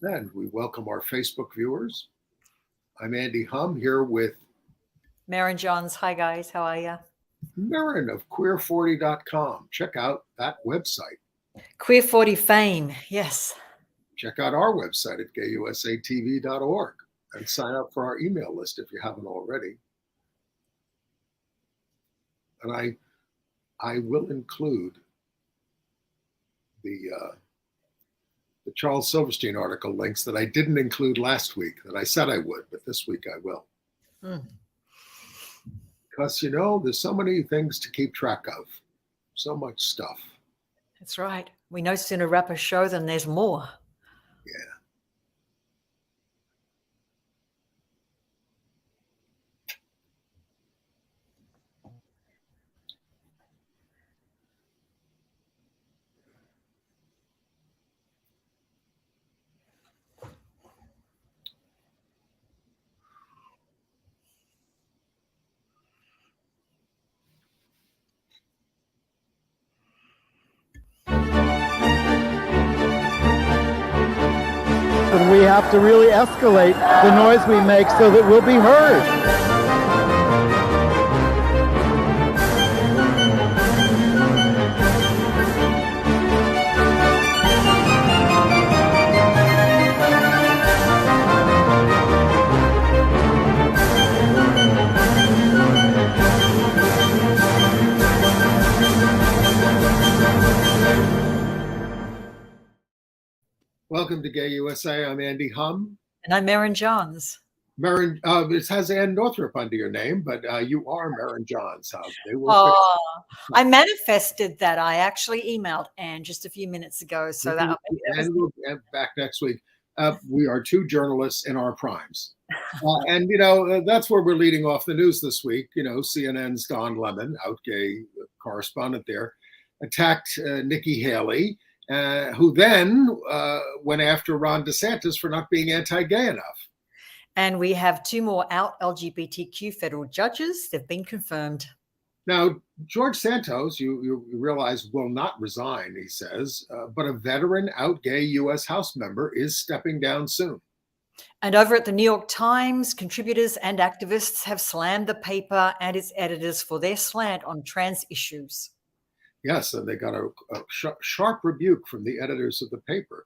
And we welcome our Facebook viewers. I'm Andy Hum here with Merryn Johns. Hi, guys. How are you? Merryn of queer40.com. Check out that website. Queer 40 fame. Yes. Check out our website at gayusatv.org and sign up for our email list if you haven't already. And I will include the Charles Silverstein article links that I didn't include last week that I said I would, but this week I will. Because, there's so many things to keep track of, so much stuff. That's right. We no sooner wrap a show than there's more. Yeah. And we have to really escalate the noise we make so that we'll be heard. Welcome to Gay USA. I'm Andy Hum. And I'm Merryn Johns. Merryn, it has Ann Northrup under your name, but you are Merryn Johns. I manifested that. I actually emailed Ann just a few minutes ago. So and we'll be back next week. We are two journalists in our primes. And, that's where we're leading off the news this week. CNN's Don Lemon, out gay correspondent there, attacked Nikki Haley, who then went after Ron DeSantis for not being anti-gay enough. And we have two more out LGBTQ federal judges. They've been confirmed. Now, George Santos, you realize, will not resign, he says, but a veteran out gay U.S. House member is stepping down soon. And over at the New York Times, contributors and activists have slammed the paper and its editors for their slant on trans issues. Yes, and they got a sharp rebuke from the editors of the paper.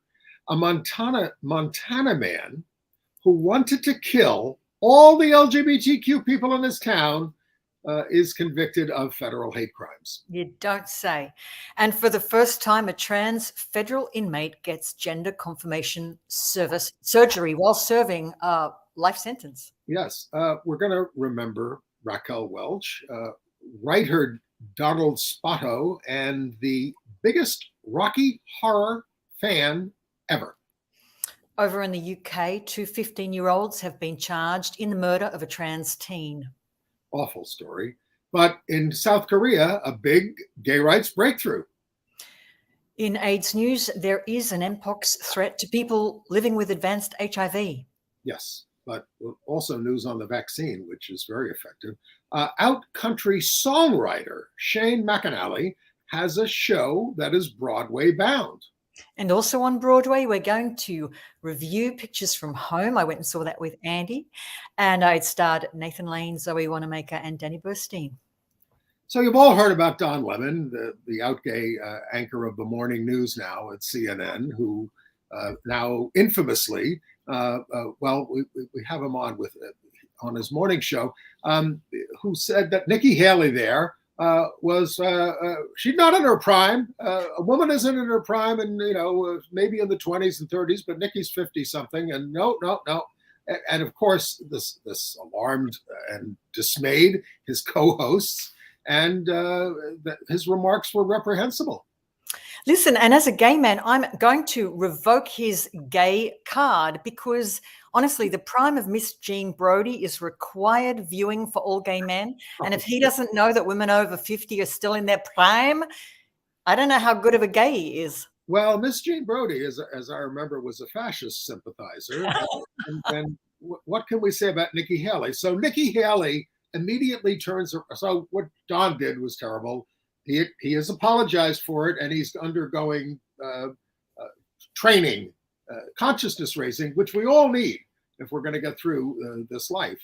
A Montana man who wanted to kill all the LGBTQ people in his town is convicted of federal hate crimes. You don't say. And for the first time, a trans federal inmate gets gender confirmation surgery while serving a life sentence. Yes, we're going to remember Raquel Welch, writer Donald Spoto, and the biggest Rocky Horror fan ever. Over in the UK, two 15-year-olds have been charged in the murder of a trans teen. Awful story. But in South Korea, a big gay rights breakthrough. In AIDS news, there is an Mpox threat to people living with advanced HIV. Yes, but also news on the vaccine, which is very effective. Out-country songwriter Shane McAnally has a show that is Broadway bound. And also on Broadway, we're going to review Pictures from Home. I went and saw that with Andy. And it starred Nathan Lane, Zoe Wanamaker, and Danny Burstein. So you've all heard about Don Lemon, the out gay anchor of the morning news now at CNN, who now infamously, we have him on his morning show, who said that Nikki Haley there was she's not in her prime. A woman isn't in her prime, and maybe in the 20s and 30s, but Nikki's 50 something, and no. And of course, this alarmed and dismayed his co-hosts, and his remarks were reprehensible. Listen, and as a gay man, I'm going to revoke his gay card because, honestly, the prime of Miss Jean Brodie is required viewing for all gay men. And if he doesn't know that women over 50 are still in their prime, I don't know how good of a gay he is. Well, Miss Jean Brodie, as I remember, was a fascist sympathizer. and what can we say about Nikki Haley? So Nikki Haley immediately turns. So what Don did was terrible. He has apologized for it, and he's undergoing training consciousness raising, which we all need if we're going to get through this life.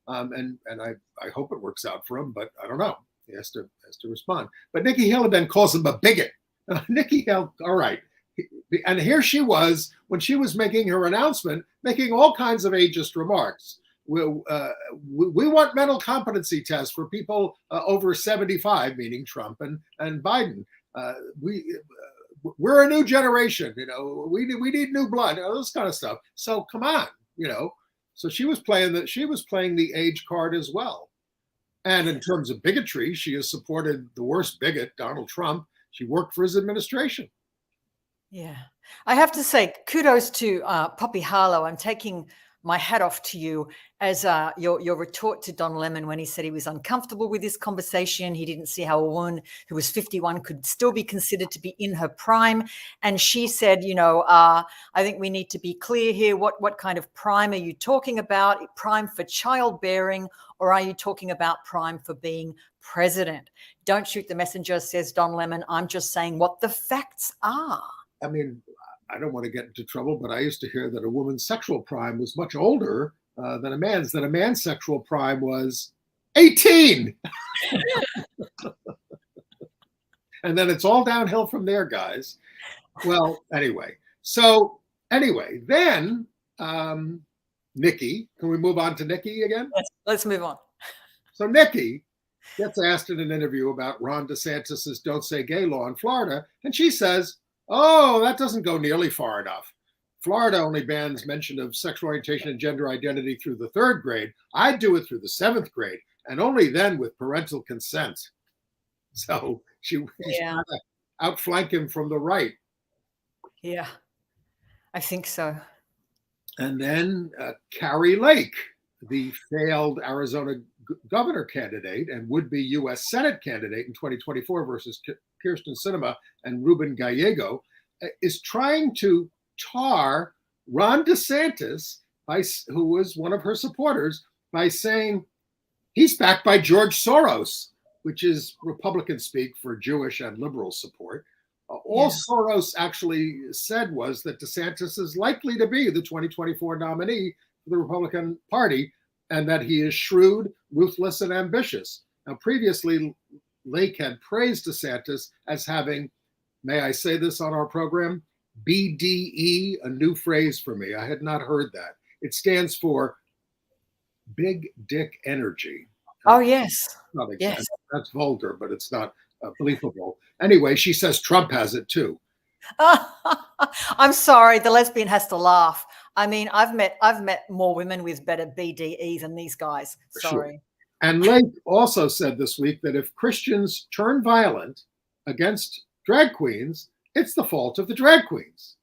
And I hope it works out for him, but I don't know. He has to respond. But Nikki Haley then calls him a bigot. Nikki Haley, all right. And here she was, when she was making her announcement, making all kinds of ageist remarks. We want mental competency tests for people over 75, meaning Trump and Biden. We're a new generation, we need new blood, this kind of stuff. So come on, So she was playing the age card as well. And in terms of bigotry, she has supported the worst bigot, Donald Trump. She worked for his administration. Yeah, I have to say kudos to Poppy Harlow. I'm taking my hat off to you as your retort to Don Lemon when he said he was uncomfortable with this conversation. He didn't see how a woman who was 51 could still be considered to be in her prime. And she said, I think we need to be clear here. What kind of prime are you talking about? Prime for childbearing, or are you talking about prime for being president? Don't shoot the messenger, says Don Lemon. I'm just saying what the facts are. I mean, I don't want to get into trouble, but I used to hear that a woman's sexual prime was much older than a man's, that a man's sexual prime was 18. And then it's all downhill from there, guys. Well, anyway. Then Nikki, can we move on to Nikki again? Let's move on. So Nikki gets asked in an interview about Ron DeSantis's Don't Say Gay law in Florida, and she says, oh, that doesn't go nearly far enough. Florida only bans mention of sexual orientation and gender identity through the 3rd grade. I'd do it through the 7th grade, and only then with parental consent. So she's trying to outflank him from the right. Yeah, I think so. And then Carrie Lake, the failed Arizona governor candidate and would-be U.S. Senate candidate in 2024 versus Kirsten Sinema and Ruben Gallego, is trying to tar Ron DeSantis, who was one of her supporters, by saying he's backed by George Soros, which is Republican speak for Jewish and liberal support. All Soros actually said was that DeSantis is likely to be the 2024 nominee for the Republican Party, and that he is shrewd, ruthless, and ambitious. Now, previously, Lake had praised DeSantis as having, may I say this on our program, BDE, a new phrase for me. I had not heard that. It stands for big dick energy. Oh, yes. Yes. That's vulgar, but it's not believable. Anyway, she says Trump has it too. I'm sorry, the lesbian has to laugh. I mean, I've met more women with better BDE than these guys. Sorry. Sure. And Lake also said this week that if Christians turn violent against drag queens, it's the fault of the drag queens.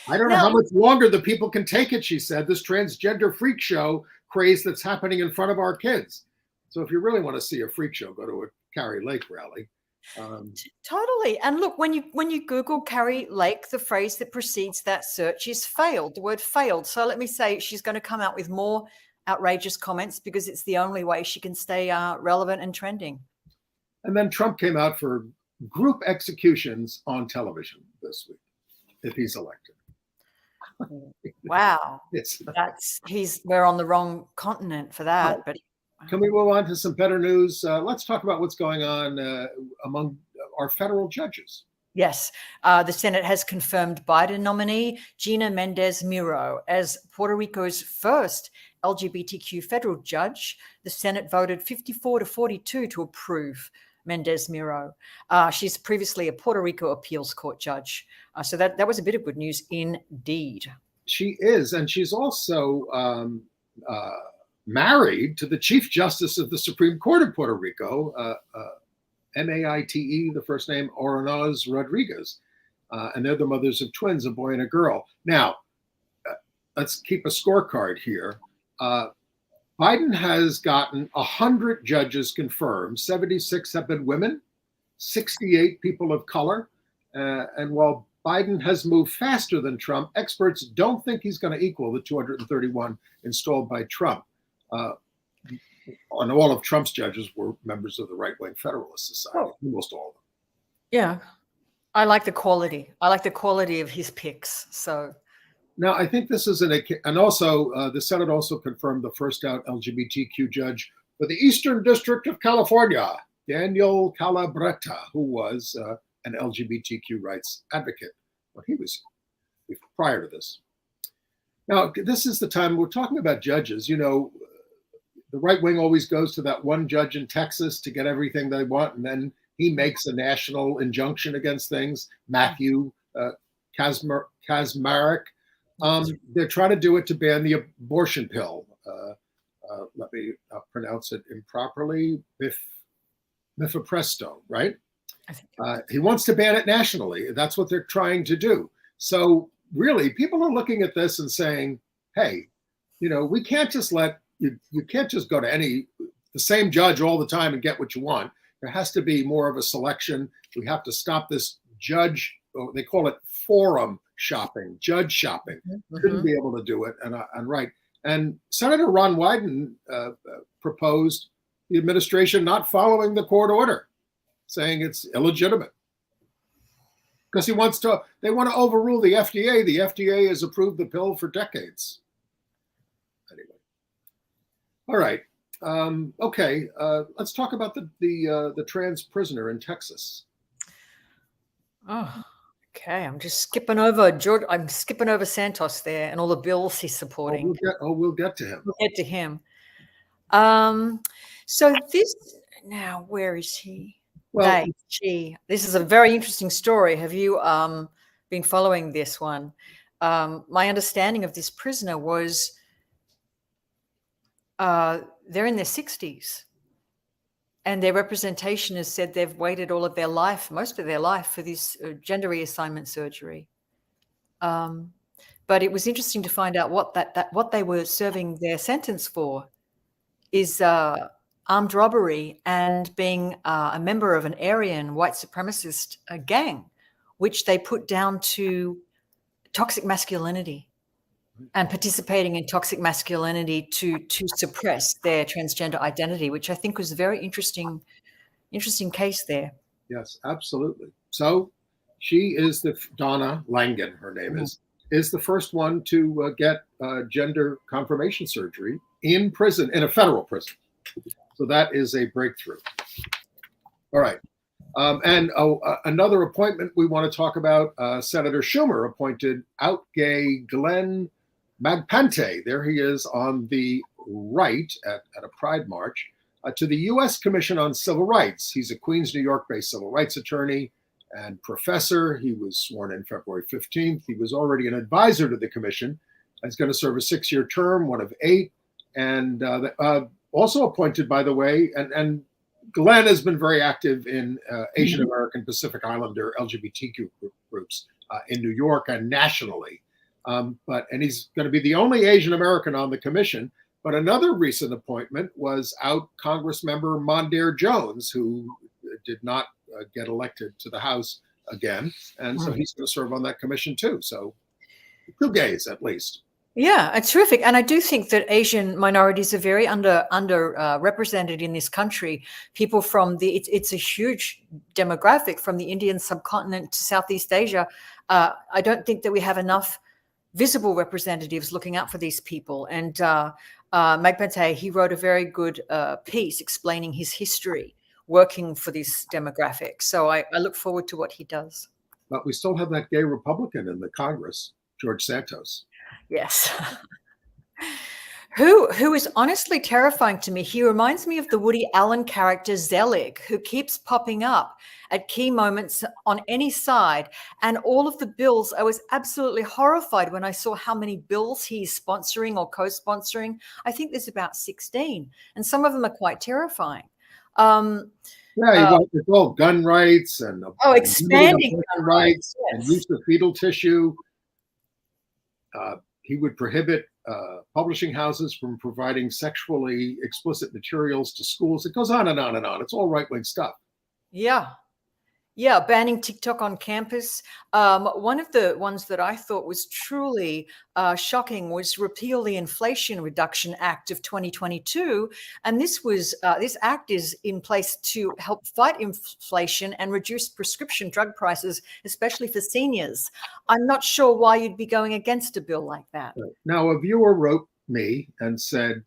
I don't know how much longer the people can take it, she said, this transgender freak show craze that's happening in front of our kids. So if you really want to see a freak show, go to a Carrie Lake rally. Totally. And look, when you Google Carrie Lake, the phrase that precedes that search is failed, the word failed. So let me say she's going to come out with more outrageous comments because it's the only way she can stay relevant and trending. And then Trump came out for group executions on television this week, if he's elected. Wow. We're on the wrong continent for that. But can we move on to some better news? Let's talk about what's going on among our federal judges. Yes. The Senate has confirmed Biden nominee Gina Mendez-Muro as Puerto Rico's first LGBTQ federal judge. The Senate voted 54-42 to approve Mendez-Muro. She's previously a Puerto Rico appeals court judge. So that was a bit of good news indeed. She is. And she's also married to the Chief Justice of the Supreme Court of Puerto Rico, Maite, the first name, Oronaz Rodriguez. And they're the mothers of twins, a boy and a girl. Now, let's keep a scorecard here. Biden has gotten 100 judges confirmed. 76 have been women, 68 people of color. And while Biden has moved faster than Trump, experts don't think he's going to equal the 231 installed by Trump. And all of Trump's judges were members of the right-wing Federalist Society, almost all of them. Yeah, I like the quality. I like the quality of his picks. So Now, I think this is and also the Senate also confirmed the first out LGBTQ judge for the Eastern District of California, Daniel Calabretta, who was an LGBTQ rights advocate when he was prior to this. Now, this is the time we're talking about judges. You know, the right wing always goes to that one judge in Texas to get everything they want, and then he makes a national injunction against things. Matthew Kaczmarek. They're trying to do it to ban the abortion pill. Let me pronounce it improperly. Mifepresto, right? He wants to ban it nationally. That's what they're trying to do. So really, people are looking at this and saying, hey, you know, we can't just you can't just go to the same judge all the time and get what you want. There has to be more of a selection. We have to stop this judge, they call it forum shopping, judge shopping. Couldn't be able to do it. And right. And Senator Ron Wyden proposed the administration not following the court order, saying it's illegitimate. Because they want to overrule the FDA. The FDA has approved the pill for decades. Anyway. All right. Okay. Let's talk about the trans prisoner in Texas. Oh, okay. I'm just skipping over George. I'm skipping over Santos there and all the bills he's supporting. We'll get to him. We'll get to him. So this now, where is he? Well, this is a very interesting story. Have you been following this one? My understanding of this prisoner was they're in their 60s, and their representation has said they've waited all of their life, most of their life, for this gender reassignment surgery. But it was interesting to find out what they were serving their sentence for is armed robbery and being a member of an Aryan white supremacist gang, which they put down to toxic masculinity and participating in toxic masculinity to suppress their transgender identity, which I think was a very interesting case there. Yes, absolutely. So she is Donna Langen, her name is the first one to get gender confirmation surgery in prison, in a federal prison. So that is a breakthrough. All right. And another appointment we want to talk about, Senator Schumer appointed out gay Glenn Magpante. There he is on the right at a Pride March to the U.S. Commission on Civil Rights. He's a Queens, New York-based civil rights attorney and professor. He was sworn in February 15th. He was already an advisor to the commission. He's going to serve a 6-year term, one of 8. And also appointed, by the way, and Glenn has been very active in Asian American Pacific Islander LGBTQ groups in New York and nationally. And he's going to be the only Asian American on the commission. But another recent appointment was out Congressmember Mondaire Jones, who did not get elected to the House again. And so he's going to serve on that commission too. So 2 gays at least. Yeah, it's terrific. And I do think that Asian minorities are very represented in this country. People from it's a huge demographic from the Indian subcontinent to Southeast Asia. I don't think that we have enough visible representatives looking out for these people. And Magpante, he wrote a very good piece explaining his history working for this demographic. So I look forward to what he does. But we still have that gay Republican in the Congress, George Santos. Yes. Who is honestly terrifying to me. He reminds me of the Woody Allen character Zelig, who keeps popping up at key moments on any side. And all of the bills, I was absolutely horrified when I saw how many bills he's sponsoring or co-sponsoring. I think there's about 16, and some of them are quite terrifying. It's all gun rights and expanding gun rights, yes. And use of fetal tissue. He would prohibit publishing houses from providing sexually explicit materials to schools. It goes on and on and on. It's all right-wing stuff. Yeah. Yeah, banning TikTok on campus. One of the ones that I thought was truly shocking was repeal the Inflation Reduction Act of 2022, and this act is in place to help fight inflation and reduce prescription drug prices, especially for seniors. I'm not sure why you'd be going against a bill like that. Now, a viewer wrote me and said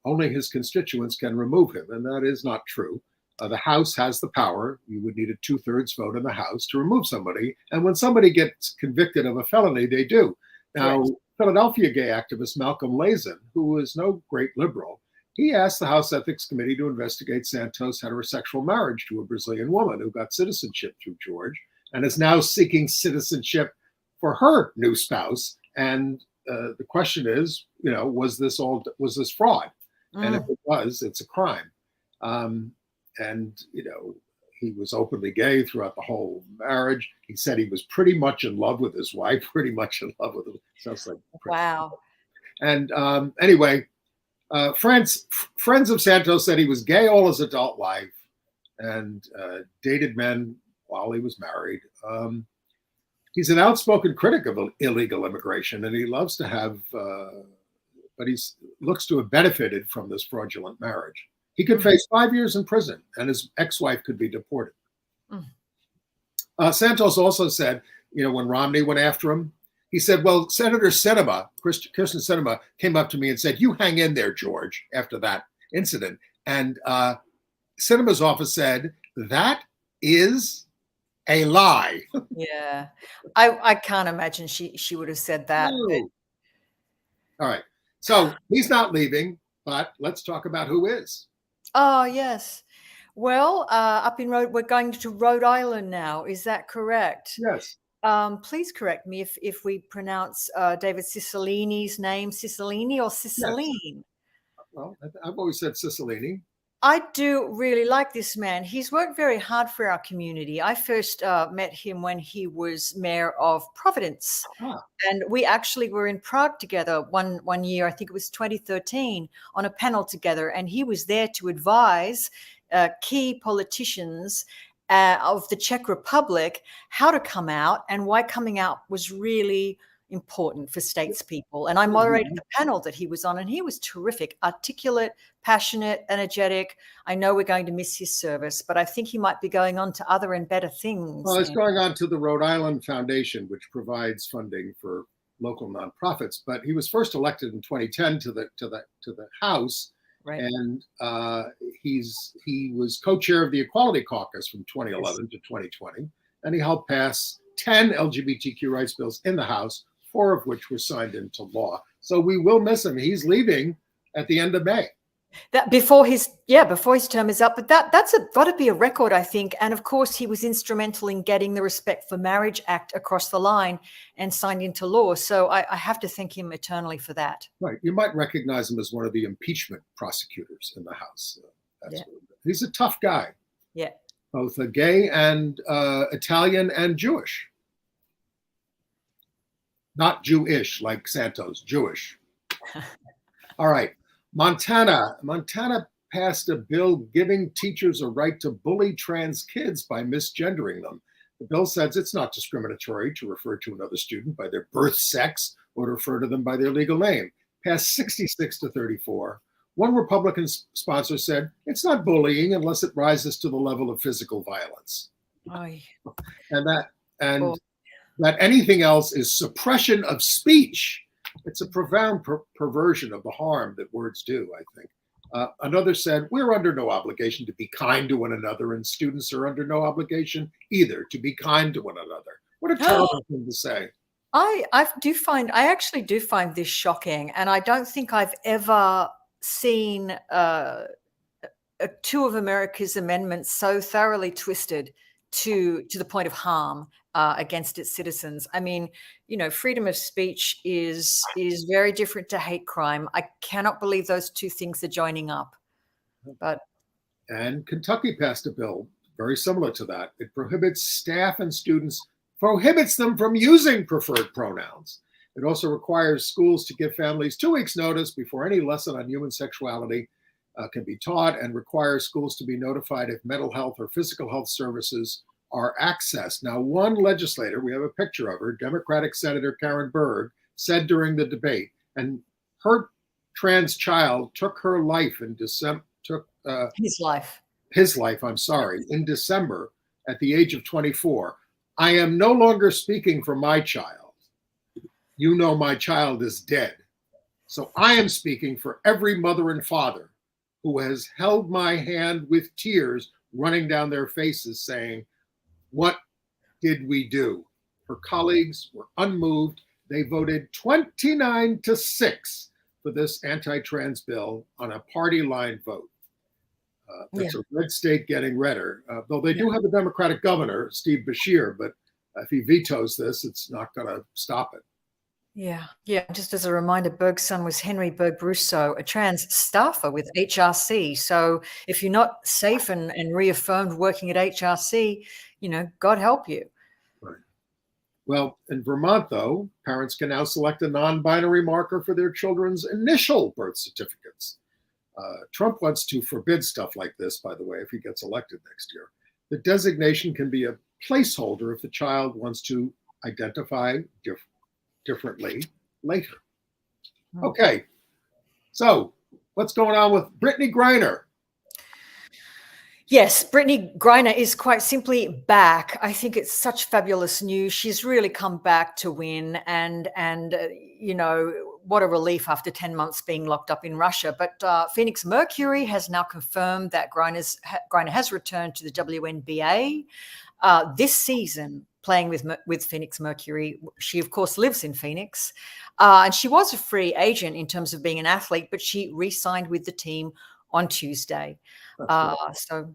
only his constituents can remove him, and that is not true. The House has the power. You would need a 2/3 vote in the House to remove somebody. And when somebody gets convicted of a felony, they do. Now, Correct. Philadelphia gay activist Malcolm Lazin, who is no great liberal, he asked the House Ethics Committee to investigate Santos' heterosexual marriage to a Brazilian woman who got citizenship through George and is now seeking citizenship for her new spouse. And the question is, was this fraud? And if it was, it's a crime. And he was openly gay throughout the whole marriage. He said he was pretty much in love with his wife, pretty much in love with him. Sounds like Wow. And anyway, friends of Santos said he was gay all his adult life and dated men while he was married. He's an outspoken critic of illegal immigration, and he loves to have, but he looks to have benefited from this fraudulent marriage. He could face 5 years in prison, and his ex-wife could be deported. Santos also said, when Romney went after him, he said, well, Senator Sinema, Kirsten Sinema, came up to me and said, you hang in there, George, after that incident. And Sinema's office said, that is a lie. Yeah. I can't imagine she would have said that. No. All right. So he's not leaving, but let's talk about who is. Oh, yes. Well, up in we're going to Rhode Island now. Is that correct? Yes. Please correct me if we pronounce David Cicilline's name Cicilline or Cicilline. Yes. Well, I've always said Cicilline. I do really like this man. He's worked very hard for our community. I first met him when he was mayor of Providence. And we actually were in Prague together one year, I think it was 2013, on a panel together. And he was there to advise key politicians of the Czech Republic how to come out and why coming out was really important for statespeople. And I moderated the panel that he was on, and he was terrific, articulate, passionate, energetic. I know we're going to miss his service, but I think he might be going on to other and better things. Well, it's going on to the Rhode Island Foundation, which provides funding for local nonprofits. But he was first elected in 2010 to the House, right. And he was co-chair of the Equality Caucus from 2011 to 2020, and he helped pass 10 LGBTQ rights bills in the House, 4 of which were signed into law. So we will miss him. He's leaving at the end of May. That before his term is up, but that's got to be a record, I think. And of course, he was instrumental in getting the Respect for Marriage Act across the line and signed into law. So I have to thank him eternally for that. Right. You might recognize him as one of the impeachment prosecutors in the House. He's a tough guy. Yeah. Both a gay and Italian and Jewish. Not Jewish like Santos, Jewish. All right. Montana passed a bill giving teachers a right to bully trans kids by misgendering them. The bill says it's not discriminatory to refer to another student by their birth sex or to refer to them by their legal name. Passed 66-34. One Republican sponsor said it's not bullying unless it rises to the level of physical violence. Oy. That anything else is suppression of speech. It's a profound perversion of the harm that words do, I think. Another said, we're under no obligation to be kind to one another, and students are under no obligation either to be kind to one another. What a terrible thing to say. I actually do find this shocking, and I don't think I've ever seen two of America's amendments so thoroughly twisted to the point of harm against its citizens. I mean, freedom of speech is very different to hate crime. I cannot believe those two things are joining up. And Kentucky passed a bill very similar to that. It prohibits staff and students, prohibits them from using preferred pronouns. It also requires schools to give families 2 weeks notice before any lesson on human sexuality can be taught, and requires schools to be notified if mental health or physical health services are accessed. Now, one legislator, we have a picture of her, Democratic Senator Karen Berg, said during the debate, and her trans child took her life in December, his life, I'm sorry, in December at the age of 24. I am no longer speaking for my child. You know my child is dead. So I am speaking for every mother and father who has held my hand with tears running down their faces saying, what did we do? Her colleagues were unmoved. They voted 29-6 for this anti-trans bill on a party line vote. That's a red state getting redder, though they do have a Democratic governor, Steve Beshear, but if he vetoes this, it's not going to stop it. Yeah. Just as a reminder, Berg's son was Henry Berg Brusso, a trans staffer with HRC. So if you're not safe and reaffirmed working at HRC, God help you. Right. Well, in Vermont, though, parents can now select a non-binary marker for their children's initial birth certificates. Trump wants to forbid stuff like this, by the way, if he gets elected next year. The designation can be a placeholder if the child wants to identify differently later. Okay, so what's going on with Brittany Griner? Yes, Brittany Griner is quite simply back. I think it's such fabulous news. She's really come back to win, and what a relief after 10 months being locked up in Russia. But Phoenix Mercury has now confirmed that Griner has returned to the WNBA this season, playing with Phoenix Mercury. She, of course, lives in Phoenix, and she was a free agent in terms of being an athlete, but she re-signed with the team on Tuesday. So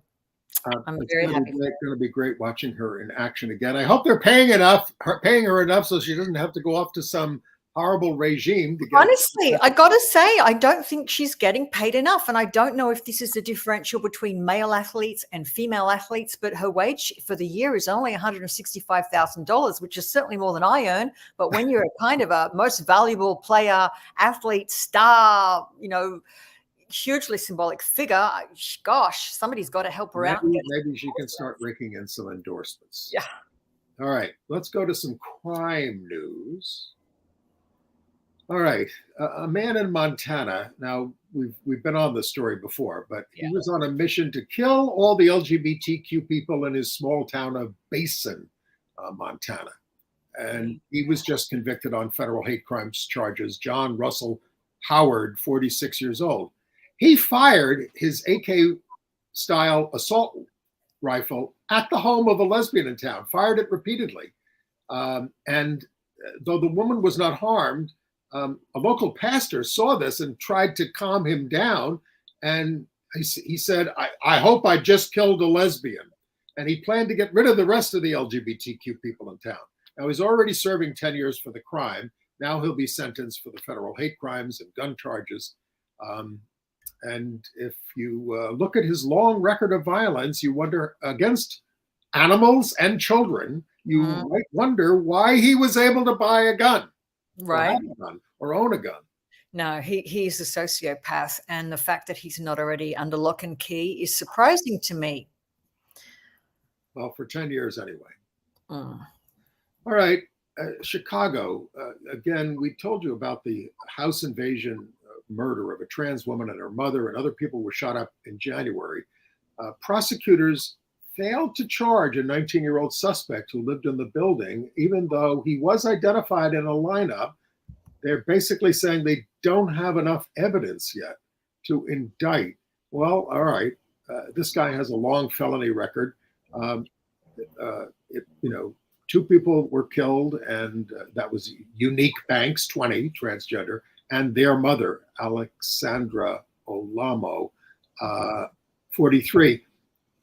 I'm very happy. It's going to be great watching her in action again. I hope they're paying her enough so she doesn't have to go off to some horrible regime to get. Honestly, I got to say, I don't think she's getting paid enough. And I don't know if this is the differential between male athletes and female athletes, but her wage for the year is only $165,000, which is certainly more than I earn. But when you're a kind of a most valuable player, athlete, star, hugely symbolic figure, gosh, somebody's got to help her out. Maybe she can start raking in some endorsements. Yeah. All right, let's go to some crime news. All right, a man in Montana. Now, we've been on this story before, but he was on a mission to kill all the LGBTQ people in his small town of Basin, Montana. And he was just convicted on federal hate crimes charges. John Russell Howard, 46 years old. He fired his AK-style assault rifle at the home of a lesbian in town, fired it repeatedly. And though the woman was not harmed, a local pastor saw this and tried to calm him down. And he said, I hope I just killed a lesbian. And he planned to get rid of the rest of the LGBTQ people in town. Now, he's already serving 10 years for the crime. Now he'll be sentenced for the federal hate crimes and gun charges. And if you look at his long record of violence, you wonder, against animals and children, you might wonder why he was able to buy a gun. Right. Or own a gun. No, he's a sociopath. And the fact that he's not already under lock and key is surprising to me. Well, for 10 years anyway. All right. Chicago. Again, we told you about the house invasion murder of a trans woman and her mother, and other people were shot up in January. Prosecutors failed to charge a 19-year-old suspect who lived in the building, even though he was identified in a lineup. They're basically saying they don't have enough evidence yet to indict. Well, all right. This guy has a long felony record. Two people were killed, and that was Unique Banks, 20, transgender, and their mother, Alexandra Olamo, 43.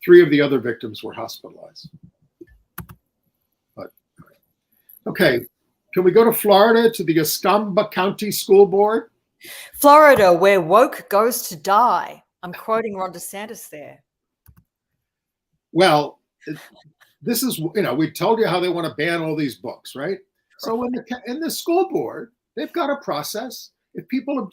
3 of the other victims were hospitalized. Okay, can we go to Florida, to the Escambia County School Board? Florida, where woke goes to die. I'm quoting Ron DeSantis there. Well, this is, we told you how they want to ban all these books, right? So in the school board, they've got a process. If people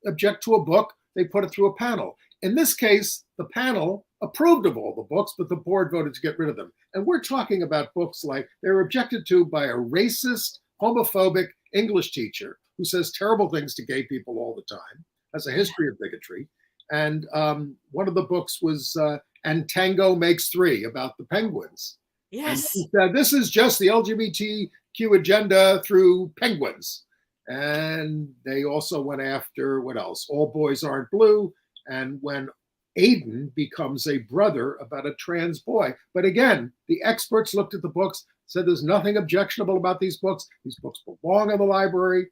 object to a book, they put it through a panel. In this case, the panel approved of all the books, but the board voted to get rid of them. And we're talking about books like they were objected to by a racist, homophobic English teacher who says terrible things to gay people all the time, has a history of bigotry. And one of the books was And Tango Makes Three, about the penguins. Yes. And he said, this is just the LGBTQ agenda through penguins. And they also went after, what else? All Boys Aren't Blue. And when Aiden becomes a brother about a trans boy. But again, the experts looked at the books, said there's nothing objectionable about these books. These books belong in the library.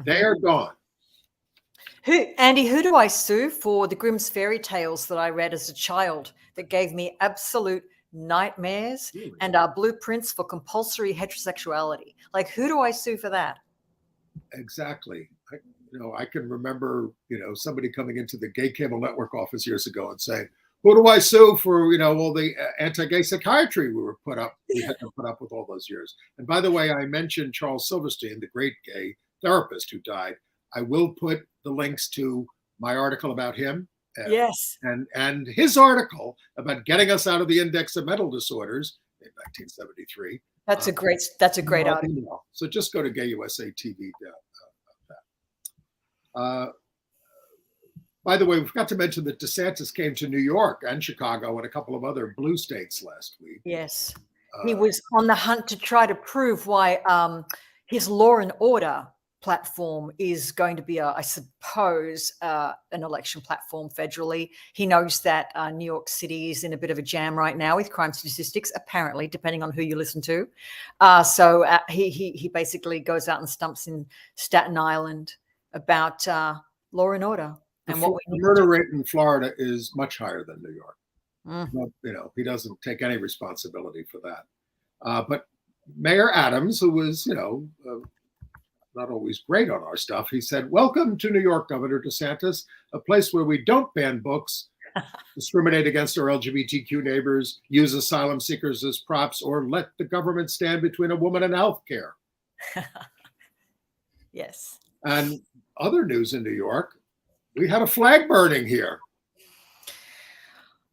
They are gone. Andy, who do I sue for the Grimm's fairy tales that I read as a child that gave me absolute nightmares and are blueprints for compulsory heterosexuality? Like, who do I sue for that? Exactly. I can remember, somebody coming into the gay cable network office years ago and saying, who do I sue for, all the anti-gay psychiatry we had to put up with all those years. And by the way, I mentioned Charles Silverstein, the great gay therapist who died. I will put the links to my article about him. Yes. And his article about getting us out of the index of mental disorders in 1973. That's a great article. So just go to GayUSA.tv. By the way, we forgot to mention that DeSantis came to New York and Chicago and a couple of other blue states last week. Yes. He was on the hunt to try to prove why his Law and Order platform is going to be, I suppose, an election platform federally. He knows that New York City is in a bit of a jam right now with crime statistics, apparently, depending on who you listen to. So he basically goes out and stumps in Staten Island about law and order. And the murder rate in Florida is much higher than New York. Mm. He doesn't take any responsibility for that. But Mayor Adams, who was, not always great on our stuff, he said, welcome to New York, Governor DeSantis, a place where we don't ban books, discriminate against our LGBTQ neighbors, use asylum seekers as props, or let the government stand between a woman and health care. Yes. And other news in New York, we had a flag burning here.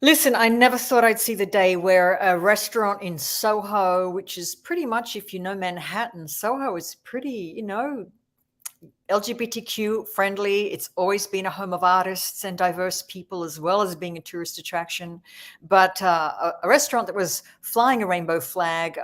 Listen, I never thought I'd see the day where a restaurant in Soho, which is pretty much, if you know Manhattan, Soho is pretty, LGBTQ friendly. It's always been a home of artists and diverse people, as well as being a tourist attraction. But a restaurant that was flying a rainbow flag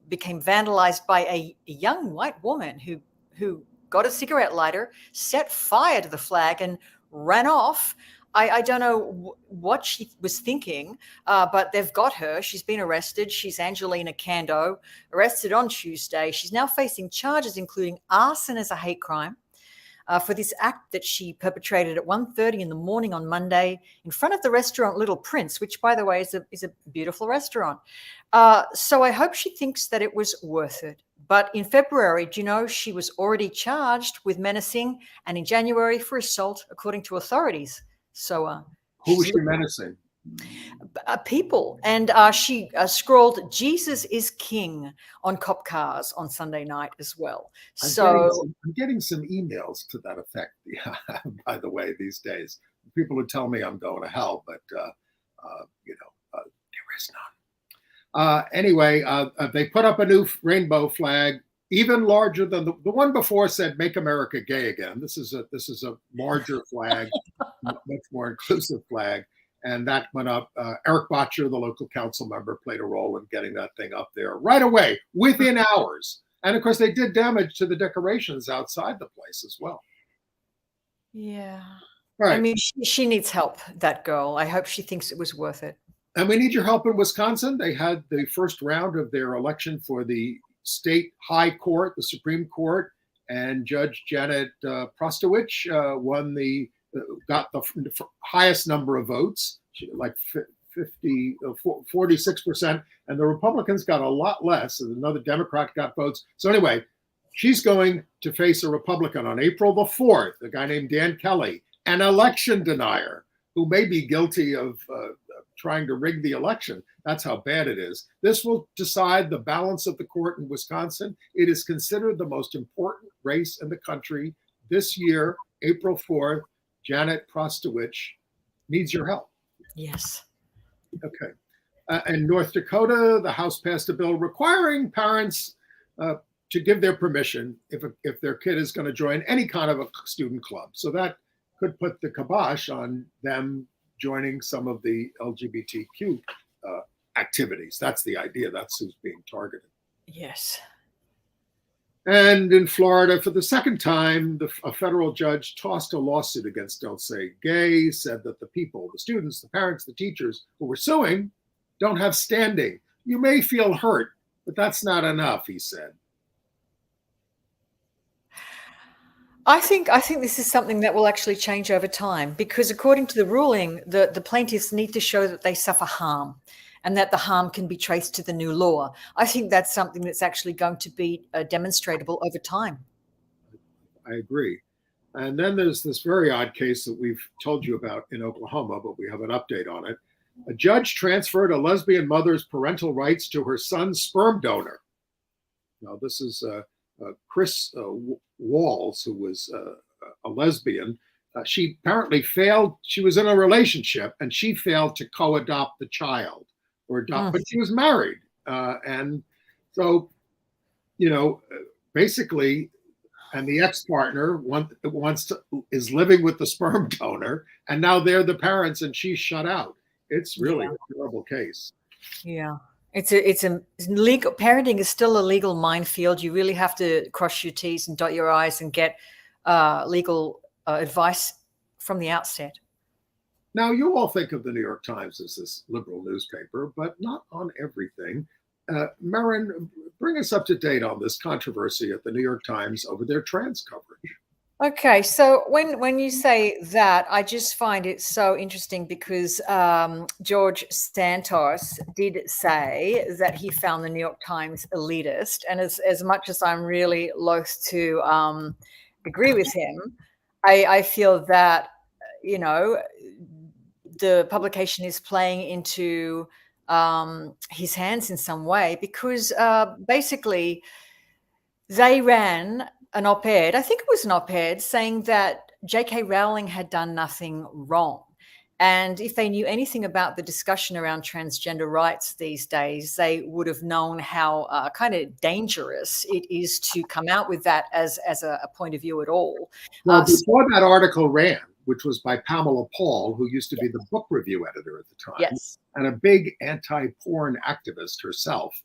became vandalized by a young white woman who got a cigarette lighter, set fire to the flag, and ran off. I don't know what she was thinking, but they've got her. She's been arrested. She's Angelina Cando, arrested on Tuesday. She's now facing charges, including arson as a hate crime, for this act that she perpetrated at 1:30 in the morning on Monday in front of the restaurant Little Prince, which, by the way, is a beautiful restaurant. So I hope she thinks that it was worth it. But in February, do you know, she was already charged with menacing, and in January for assault, according to authorities. So who was she menacing? People. And she scrawled "Jesus is King" on cop cars on Sunday night as well. I'm getting some emails to that effect, by the way, these days. People who tell me I'm going to hell, but there is none. Anyway, they put up a new rainbow flag, even larger than the one before said "Make America Gay Again." This is a larger flag, much more inclusive flag, and that went up. Eric Botcher, the local council member, played a role in getting that thing up there right away, within hours. And of course, they did damage to the decorations outside the place as well. Yeah, right. I mean, she needs help. That girl. I hope she thinks it was worth it. And we need your help in Wisconsin. They had the first round of their election for the state high court, the Supreme Court, and Judge Janet Prostowicz got the highest number of votes, like 46%, and the Republicans got a lot less. And another Democrat got votes. So anyway, she's going to face a Republican on April the 4th, a guy named Dan Kelly, an election denier who may be guilty of trying to rig the election. That's how bad it is. This will decide the balance of the court in Wisconsin. It is considered the most important race in the country this year, April 4th. Janet Prostowicz needs your help. Yes. Okay. In North Dakota, the House passed a bill requiring parents to give their permission if their kid is going to join any kind of a student club. So that could put the kibosh on them joining some of the LGBTQ activities. That's the idea. That's who's being targeted. Yes. And in Florida, for the second time, a federal judge tossed a lawsuit against Don't Say Gay, said that the people, the students, the parents, the teachers who were suing don't have standing. You may feel hurt, but that's not enough, he said. I think this is something that will actually change over time, because according to the ruling, the plaintiffs need to show that they suffer harm and that the harm can be traced to the new law. I think that's something that's actually going to be demonstratable over time. I agree. And then there's this very odd case that we've told you about in Oklahoma, but we have an update on it. A judge transferred a lesbian mother's parental rights to her son's sperm donor. Now, this is Chris Walls, who was a lesbian. She apparently failed. She was in a relationship and she failed to co-adopt the child or adopt, but she was married. And so, basically, and the ex-partner is living with the sperm donor, and now they're the parents and she's shut out. It's really a terrible case. Yeah. It's legal. Parenting is still a legal minefield. You really have to cross your T's and dot your I's and get legal advice from the outset. Now, you all think of the New York Times as this liberal newspaper, but not on everything. Merryn, bring us up to date on this controversy at the New York Times over their trans coverage. Okay, so when you say that, I just find it so interesting because George Santos did say that he found the New York Times elitist, and as much as I'm really loath to agree with him, I feel that the publication is playing into his hands in some way, because basically they ran an op-ed, I think it was an op-ed, saying that J.K. Rowling had done nothing wrong. And if they knew anything about the discussion around transgender rights these days, they would have known how kind of dangerous it is to come out with that as a point of view at all. Well, before that article ran, which was by Pamela Paul, who used to be the book review editor at the time, yes, and a big anti-porn activist herself,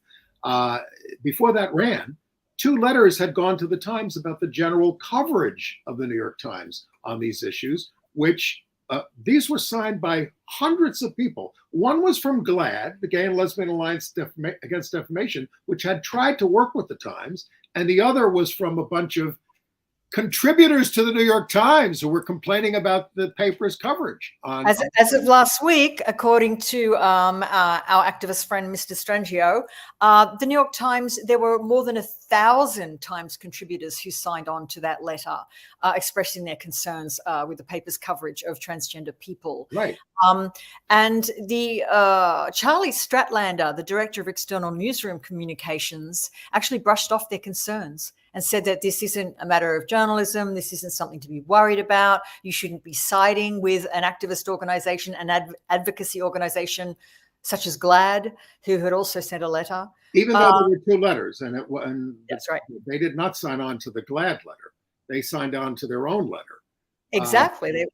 before that ran, 2 letters had gone to the Times about the general coverage of the New York Times on these issues, which these were signed by hundreds of people. One was from GLAAD, the Gay and Lesbian Alliance Against Defamation, which had tried to work with the Times, and the other was from a bunch of contributors to the New York Times who were complaining about the paper's coverage. As of last week, according to our activist friend, Mr. Strangio, the New York Times, there were more than 1,000 Times contributors who signed on to that letter expressing their concerns with the paper's coverage of transgender people. Right. And the Charlie Stratlander, the director of external newsroom communications, actually brushed off their concerns and said that this isn't a matter of journalism. This isn't something to be worried about. You shouldn't be siding with an activist organization, an advocacy organization such as GLAAD, who had also sent a letter. Even though there were 2 letters, and that's right. They did not sign on to the GLAAD letter. They signed on to their own letter. Exactly. They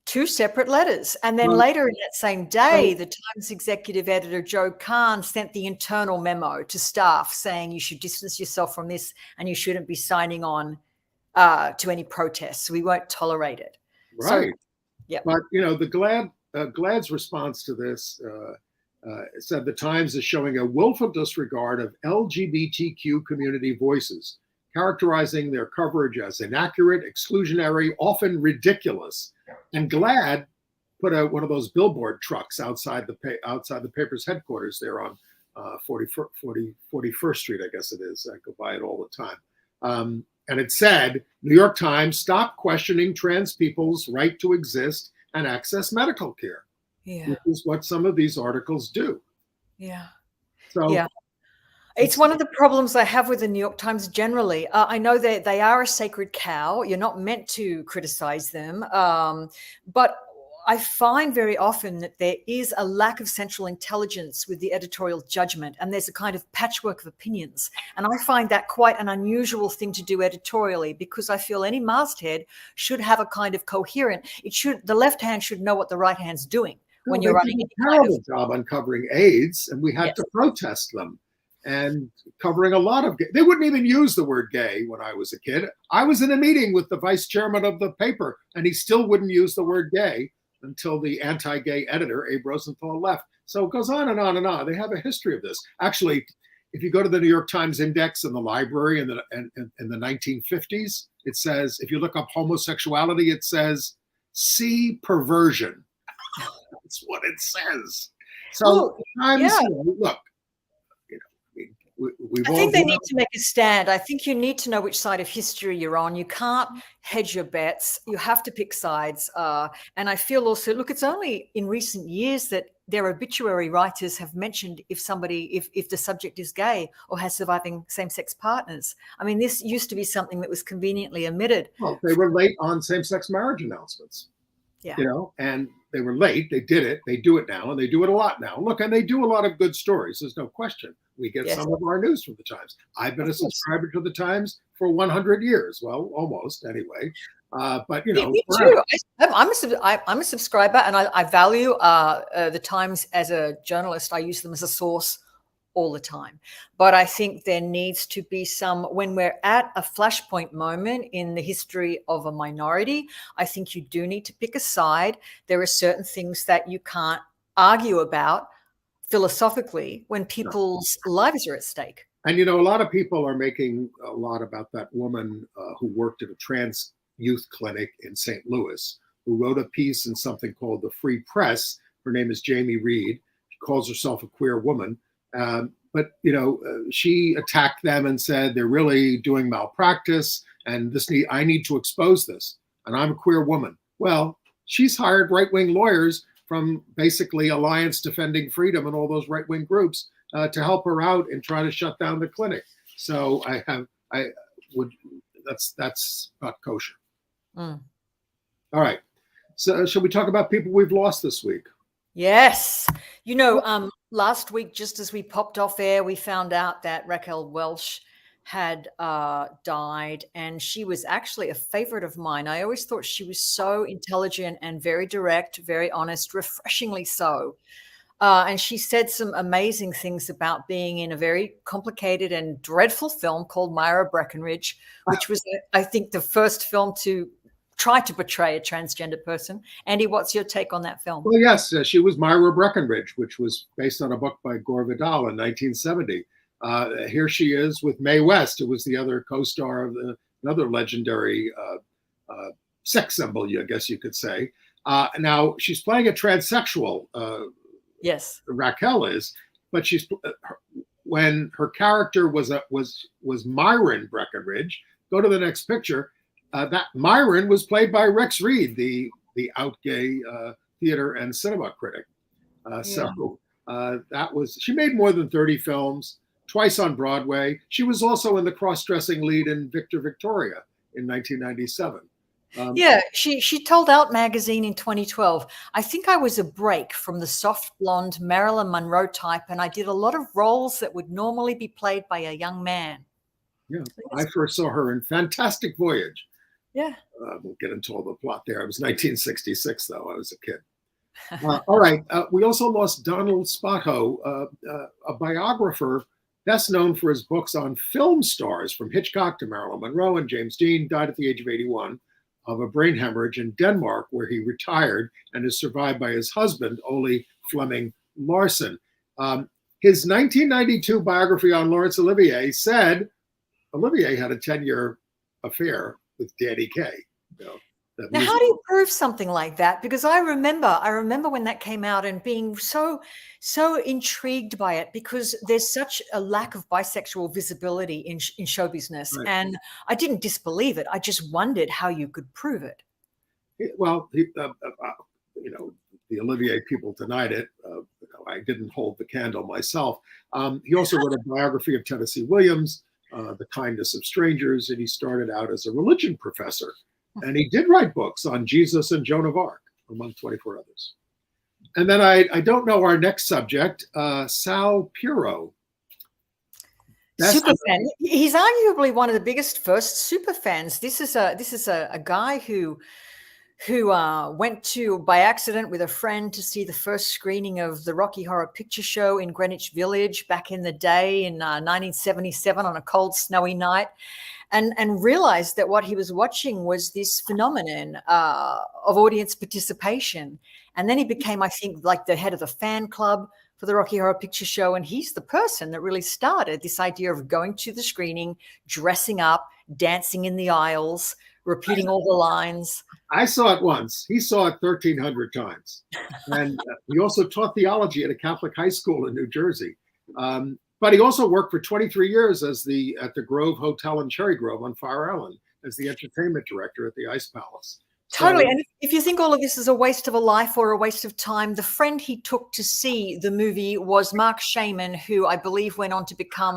2 separate letters. And then later in that same day, the Times executive editor, Joe Kahn, sent the internal memo to staff saying you should distance yourself from this and you shouldn't be signing on to any protests. We won't tolerate it. Right. So, yeah. But, the GLAAD's response to this said the Times is showing a willful disregard of LGBTQ community voices, characterizing their coverage as inaccurate, exclusionary, often ridiculous. And GLAAD put out one of those billboard trucks outside the paper's headquarters there on 41st Street, I guess it is. I go by it all the time. And it said, New York Times, stop questioning trans people's right to exist and access medical care. Yeah. Which is what some of these articles do. Yeah. So yeah. It's one of the problems I have with the New York Times generally. I know that they are a sacred cow. You're not meant to criticize them. But I find very often that there is a lack of central intelligence with the editorial judgment, and there's a kind of patchwork of opinions. And I find that quite an unusual thing to do editorially, because I feel any masthead should have a kind of coherent, the left hand should know what the right hand's doing when you're running. They did a terrible job on covering AIDS, and we had to protest them. And covering a lot of they wouldn't even use the word gay when I was a kid. I was in a meeting with the vice chairman of the paper, and he still wouldn't use the word gay until the anti-gay editor, Abe Rosenthal, left. So it goes on and on and on. They have a history of this. Actually, if you go to the New York Times Index in the library in the 1950s, it says, if you look up homosexuality, it says, see perversion. That's what it says. So look, I think they need to make a stand. I think you need to know which side of history you're on. You can't hedge your bets. You have to pick sides. And I feel also, look, it's only in recent years that their obituary writers have mentioned if the subject is gay or has surviving same-sex partners. I mean, this used to be something that was conveniently omitted. Well, they were late on same-sex marriage announcements. Yeah. And they were late. They did it. They do it now, and they do it a lot now. Look, and they do a lot of good stories. There's no question. We get some of our news from the Times. I've been a subscriber to the Times for 100 years. Well, almost anyway. But me too. I'm a subscriber, and I value the Times as a journalist. I use them as a source all the time. But I think there needs to be when we're at a flashpoint moment in the history of a minority, I think you do need to pick a side. There are certain things that you can't argue about philosophically when people's lives are at stake. And, a lot of people are making a lot about that woman who worked at a trans youth clinic in St. Louis, who wrote a piece in something called the Free Press. Her name is Jamie Reed. She calls herself a queer woman. But she attacked them and said they're really doing malpractice, and I need to expose this. And I'm a queer woman. Well, she's hired right-wing lawyers from basically Alliance Defending Freedom and all those right-wing groups to help her out and try to shut down the clinic. So that's not kosher. All right. So shall we talk about people we've lost this week? Yes. Last week, just as we popped off air, we found out that Raquel Welch had died, and she was actually a favorite of mine. I always thought she was so intelligent and very direct, very honest, refreshingly so. And she said some amazing things about being in a very complicated and dreadful film called Myra Breckinridge, which was, I think, the first film to try to portray a transgender person. Andy, what's your take on that film? Well, yes, she was Myra Breckinridge, which was based on a book by Gore Vidal in 1970. Here she is with Mae West, who was the other co-star of another legendary sex symbol, I guess you could say. Now, she's playing a transsexual. Yes, Raquel is, but when her character was Myron Breckinridge. Go to the next picture. That Myron was played by Rex Reed, the out gay theater and cinema critic. So she made more than 30 films, twice on Broadway. She was also in the cross-dressing lead in Victor Victoria in 1997. She told Out magazine in 2012, I think I was a break from the soft blonde Marilyn Monroe type, and I did a lot of roles that would normally be played by a young man. Yeah, I first saw her in Fantastic Voyage. Yeah. We'll get into all the plot there. It was 1966, though. I was a kid. All right. We also lost Donald Spoto, a biographer best known for his books on film stars from Hitchcock to Marilyn Monroe and James Dean. Died at the age of 81 of a brain hemorrhage in Denmark, where he retired and is survived by his husband, Ole Fleming Larsen. His 1992 biography on Laurence Olivier said Olivier had a 10-year affair with Danny Kaye. Now, how do you prove something like that? Because I remember when that came out and being so intrigued by it, because there's such a lack of bisexual visibility in show business. Right. And I didn't disbelieve it. I just wondered how you could prove it. Well, the Olivier people denied it. I didn't hold the candle myself. He also wrote a biography of Tennessee Williams, The Kindness of Strangers, and he started out as a religion professor. And he did write books on Jesus and Joan of Arc. among 24 others. And then I don't know our next subject, Sal Puro. Superfan. He's arguably one of the biggest first superfans. This is a guy who went to by accident with a friend to see the first screening of the Rocky Horror Picture Show in Greenwich Village back in the day in 1977 on a cold, snowy night, and realized that what he was watching was this phenomenon of audience participation. And then he became, I think, like the head of the fan club for the Rocky Horror Picture Show. And he's the person that really started this idea of going to the screening, dressing up, dancing in the aisles, repeating all the lines. I saw it once. He saw it 1,300 times. And he also taught theology at a Catholic high school in New Jersey. But he also worked for 23 years at the Grove Hotel in Cherry Grove on Fire Island as the entertainment director at the Ice Palace. Totally. And if you think all of this is a waste of a life or a waste of time, the friend he took to see the movie was Mark Shaman, who I believe went on to become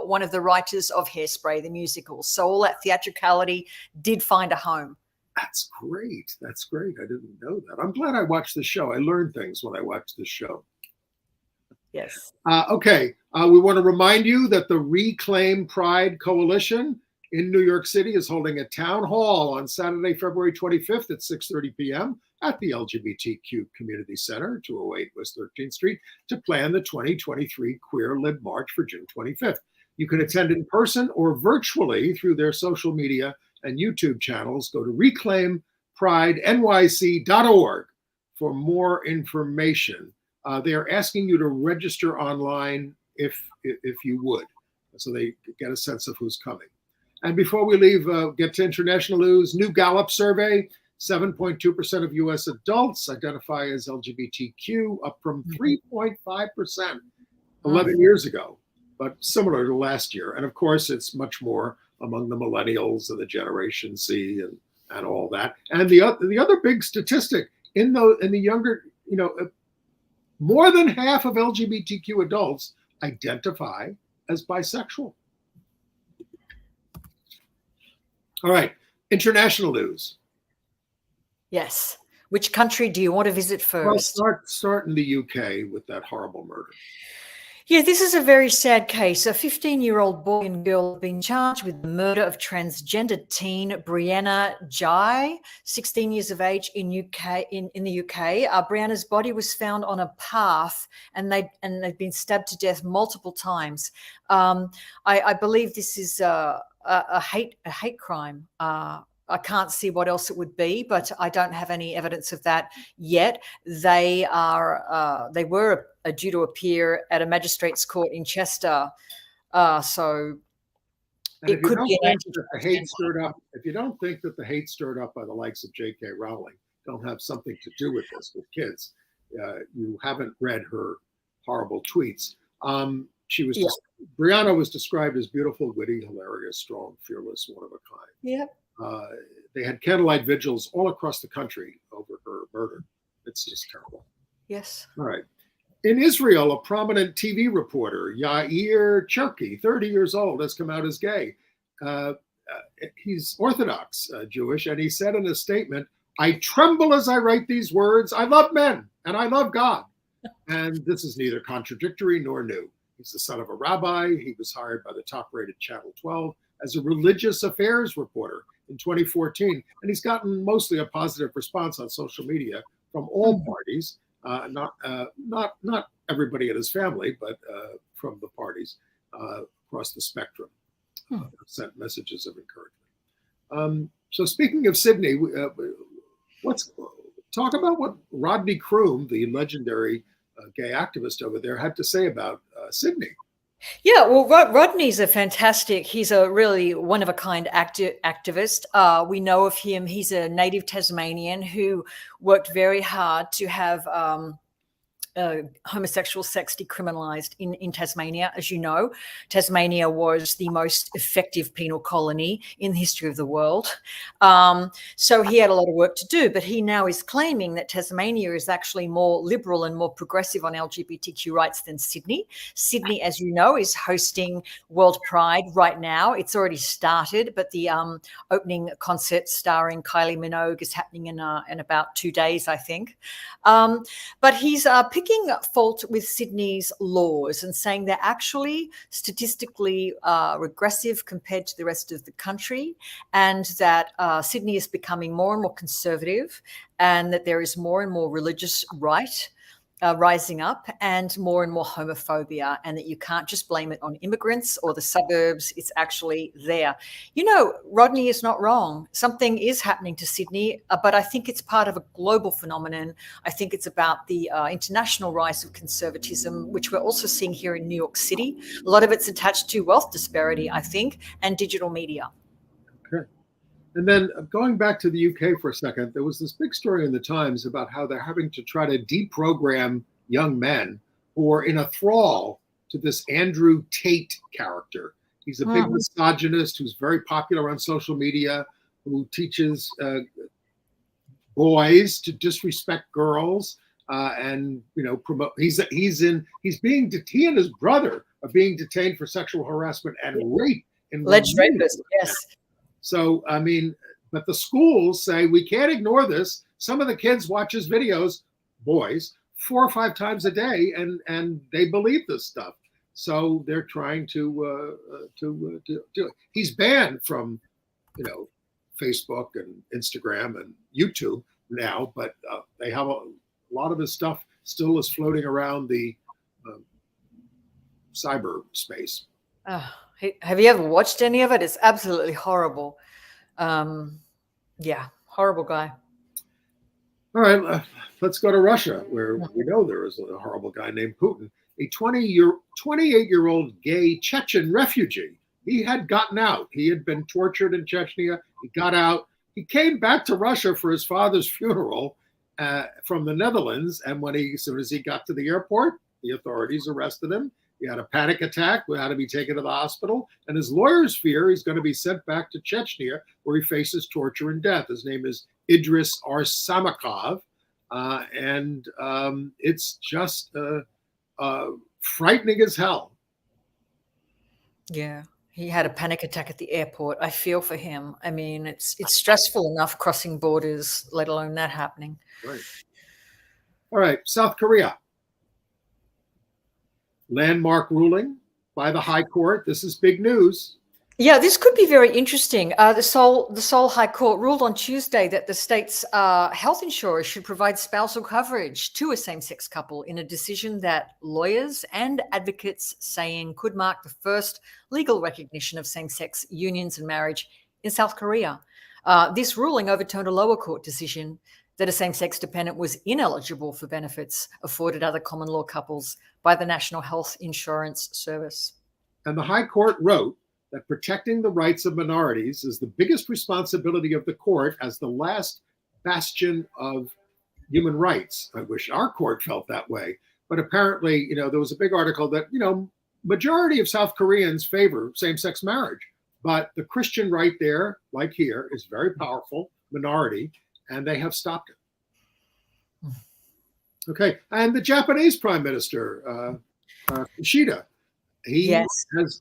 one of the writers of Hairspray, the musical. So all that theatricality did find a home. That's great. That's great. I didn't know that. I'm glad I watched the show. I learned things when I watched the show. Yes. Okay. We want to remind you that the Reclaim Pride Coalition in New York City is holding a town hall on Saturday, February 25th at 6:30 p.m. at the LGBTQ Community Center, 208 West 13th Street, to plan the 2023 Queer Lib March for June 25th. You can attend in person or virtually through their social media and YouTube channels. Go to reclaimpridenyc.org for more information. They are asking you to register online if you would, so they get a sense of who's coming. And before we leave, get to international news. New Gallup survey, 7.2% of U.S. adults identify as LGBTQ, up from 3.5% 11 years ago, but similar to last year. And of course, it's much more among the millennials and the Generation Z and all that. And the other big statistic in the younger, more than half of LGBTQ adults identify as bisexual. All right, international news. Yes. Which country do you want to visit first? Well, start in the UK with that horrible murder. Yeah, this is a very sad case. A 15-year-old boy and girl have been charged with the murder of transgender teen Brianna Jai, 16 years of age in the UK. Brianna's body was found on a path, and they've been stabbed to death multiple times. I believe this is a hate crime. I can't see what else it would be, but I don't have any evidence of that yet. They were due to appear at a magistrate's court in Chester. So it could be an hate stirred up. If you don't think that the hate stirred up by the likes of J.K. Rowling don't have something to do with this, with kids, you haven't read her horrible tweets. Brianna was described as beautiful, witty, hilarious, strong, fearless, one of a kind. Yeah. They had candlelight vigils all across the country over her murder. It's just terrible. Yes. All right. In Israel, a prominent TV reporter, Yair Cherky, 30 years old, has come out as gay. He's Orthodox Jewish, and he said in a statement, "I tremble as I write these words. I love men and I love God." And this is neither contradictory nor new. He's the son of a rabbi. He was hired by the top-rated Channel 12 as a religious affairs reporter in 2014. And he's gotten mostly a positive response on social media from all parties, not everybody in his family, but from the parties across the spectrum. Sent messages of encouragement. So speaking of Sydney, let's talk about what Rodney Croom, the legendary gay activist over there, had to say about Sydney. Yeah, well, Rodney's he's a really one-of-a-kind activist. We know of him. He's a native Tasmanian who worked very hard to have homosexual sex decriminalised in Tasmania. As you know, Tasmania was the most effective penal colony in the history of the world. So he had a lot of work to do, but he now is claiming that Tasmania is actually more liberal and more progressive on LGBTQ rights than Sydney. Sydney, as you know, is hosting World Pride right now. It's already started, but the opening concert starring Kylie Minogue is happening in about 2 days, I think. But he's picking fault with Sydney's laws and saying they're actually statistically regressive compared to the rest of the country, and that Sydney is becoming more and more conservative, and that there is more and more religious right rising up, and more homophobia, and that you can't just blame it on immigrants or the suburbs. It's actually there. You know, Rodney is not wrong. Something is happening to Sydney, but I think it's part of a global phenomenon. I think it's about the international rise of conservatism, which we're also seeing here in New York City. A lot of it's attached to wealth disparity, I think, and digital media. Okay. And then going back to the UK for a second, there was this big story in the Times about how they're having to try to deprogram young men who are in a thrall to this Andrew Tate character. He's a big misogynist who's very popular on social media, who teaches boys to disrespect girls and promote. He and his brother are being detained for sexual harassment and rape. Alleged rapist, yes. So, I mean, but the schools say we can't ignore this. Some of the kids watch his videos, boys, 4 or 5 times a day, and they believe this stuff. So they're trying to do it. He's banned from, Facebook and Instagram and YouTube now, but they have a lot of his stuff still is floating around the cyberspace. Have you ever watched any of it? It's absolutely horrible. Yeah, horrible guy. All right, let's go to Russia, where we know there is a horrible guy named Putin, a 28-year-old gay Chechen refugee. He had gotten out. He had been tortured in Chechnya. He got out. He came back to Russia for his father's funeral from the Netherlands. And as soon as he got to the airport, the authorities arrested him. He had a panic attack, had to be taken to the hospital, and his lawyers fear he's going to be sent back to Chechnya, where he faces torture and death. His name is Idris Arsamakov, and it's just frightening as hell. Yeah, he had a panic attack at the airport. I feel for him. I mean, it's stressful enough crossing borders, let alone that happening. Right. All right, South Korea. Landmark ruling by the High Court. This is big news. Yeah, this could be very interesting. The Seoul High Court ruled on Tuesday that the state's health insurers should provide spousal coverage to a same-sex couple in a decision that lawyers and advocates saying could mark the first legal recognition of same-sex unions and marriage in South Korea. This ruling overturned a lower court decision that a same-sex dependent was ineligible for benefits afforded other common law couples by the National Health Insurance Service. And the High Court wrote that protecting the rights of minorities is the biggest responsibility of the court as the last bastion of human rights. I wish our court felt that way. But apparently, there was a big article that, majority of South Koreans favor same-sex marriage. But the Christian right there, like here, is very powerful minority, and they have stopped it. Okay, and the Japanese Prime Minister, Kishida,